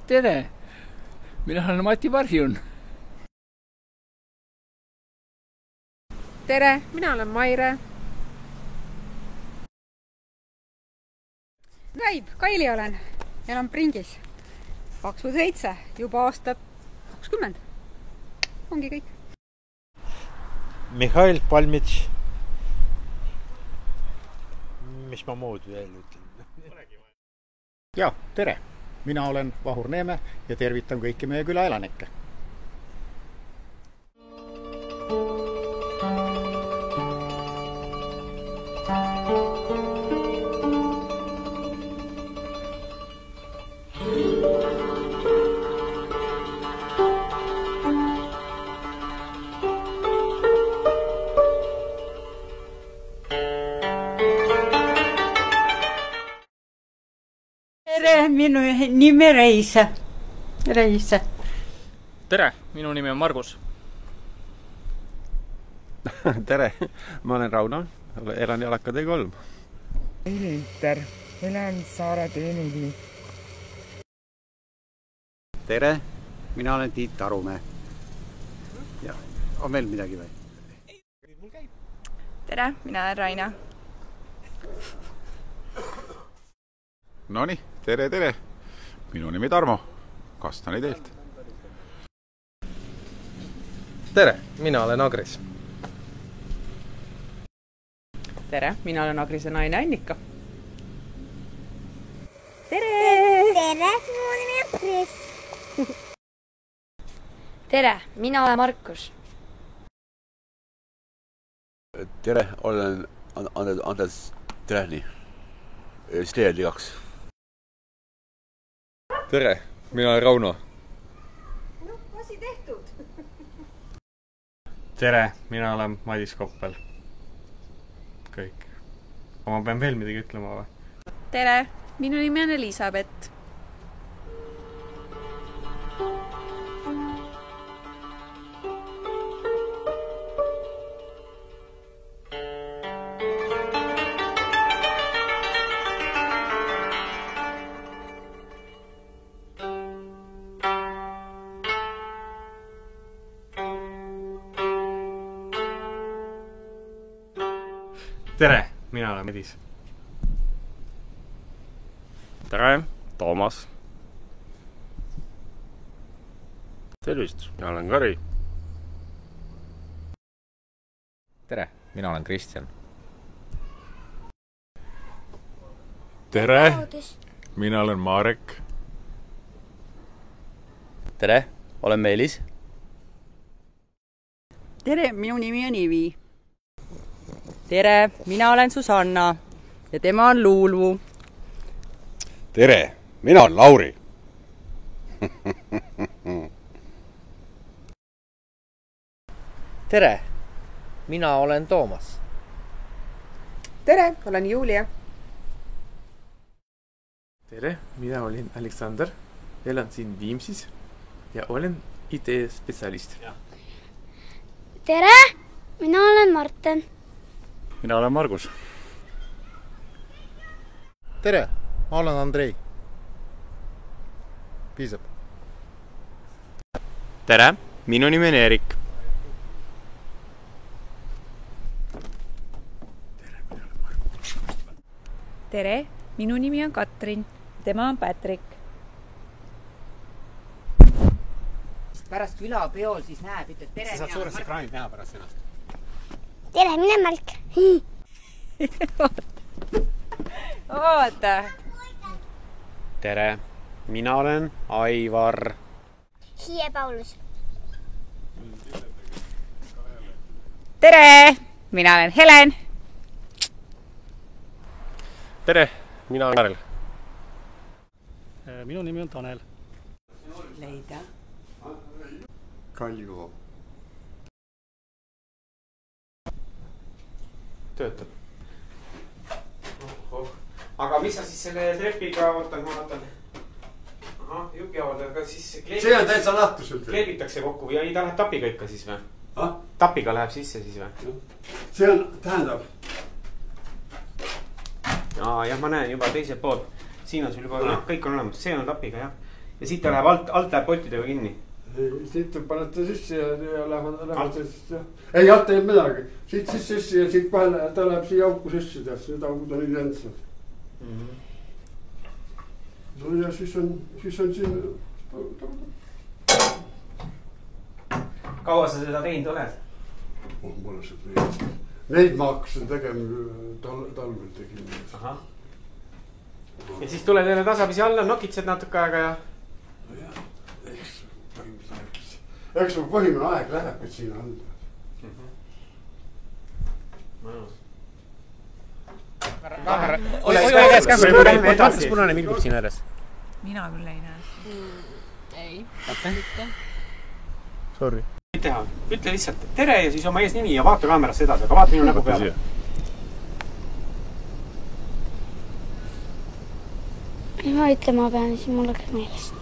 tere! Minä olen Matti Varjun. Tere! Minä olen Maire. Näib, Kaili olen. Elan Pringis. 27, juba aastat 20. Ongi kõik. Mihhail Palmits. Mis ma muud veel ütlen? Ja, tere! Minä olen Vahur Neeme ja tervitan kõiki meie küla elanikke. Tere, minu nimi Reisa. Reisa. Tere, minu nimi on Margus. Tere, ma olen Rauno, elan Jalakatee 3. Elinter, elan Saaretee 4. Tere, mina olen Tiit Arumäe. Ja, on veel midagi või? Tere, mina olen Raina. Noniin, tere! Minu nimi Tarmo, Kastani teelt. Tere, mina olen Agris. Tere, minä olen Agrisen nainen Annikka. Tere! Tere, minu nimi on Kris. Tere, minä olen Markus. Tere, olen Anders Trehni. Steeli 2. Tere, minä olen Rauno. No, asi tehtud. Tere, minä olen Madis Koppel. Kõik. Ma pean veel midagi ütlema või? Tere, minu nimi on Elisabeth. Tere, mina olen Medis. Tere, Toomas. Tervist, mina olen Kari. Tere, minä olen Kristjan. Tere, minä olen Marek. Tere, olen Meelis. Tere, minun nimi on Ivi. Tere, minä olen Susanna ja tema on Luulu. Tere, minä olen Lauri. Tere, minä olen Toomas. Tere, olen Julia. Tere, minä olen Aleksander. Elan siin Viimsis ja olen IT-spetsialist. Tere, minä olen Martin. Minä olen Markus. Tere, ma olen Andrei. Piisab. Tere, minu nimi on Erik. Tere, minu nimi on Katrin. Tema on Patrick. Pärast külapeol siis näeb, ütled tere. Sa saad suurest ekraanid näha pärast ennast. Tere, mina Mälk. Oota. Tere, mina olen Aivar. Hie Paulus. Tere, minä olen Helen. Tere, minä olen Karel. Minu nimi on Tanel. Leida. Kalju. Töötab. Aga mis sa siis selle trepiga, ootan, ma vaatan. Ahah, jukiavad, aga siis see on täitsa lahtus üldse. Kleebitakse kokku ja ei ta läheb tapiga ikka siis või? Tapiga läheb sisse siis või? See on, tähendab. Jah, ma näen juba teiselt poolt. Siin on sul juba kõik on olemas. See on tapiga, jah. ja siit ta läheb alt läheb pottidega kinni. Siit panete sisse ja lähevad sisse. Ei, alt ei midagi. Siit sisse ja siit vahel ta läheb siia auku sisse, tead, seda auku ta nüüd endsad. No ja siis on siin... Kaua sa seda teinud oled? Mulle seda teinud. Neid ma hakkasin tegema talvel tegin. Aha. Et siis tule teile tasapisi alla, nokitsed natuke aega ja... No jah, eks põhimine aeg läheb, et siin on. Ole käes käes, vaadates punane milgub siin ääres. Mina küll ei näe. Ei. Mitte. Sorry. Teha. Ütle lihtsalt tere ja siis oma eesnimi ja vaata kaamerasse edasi, aga vaata minu nägu peale. Ma ütlema pean, siis mul läks meelest.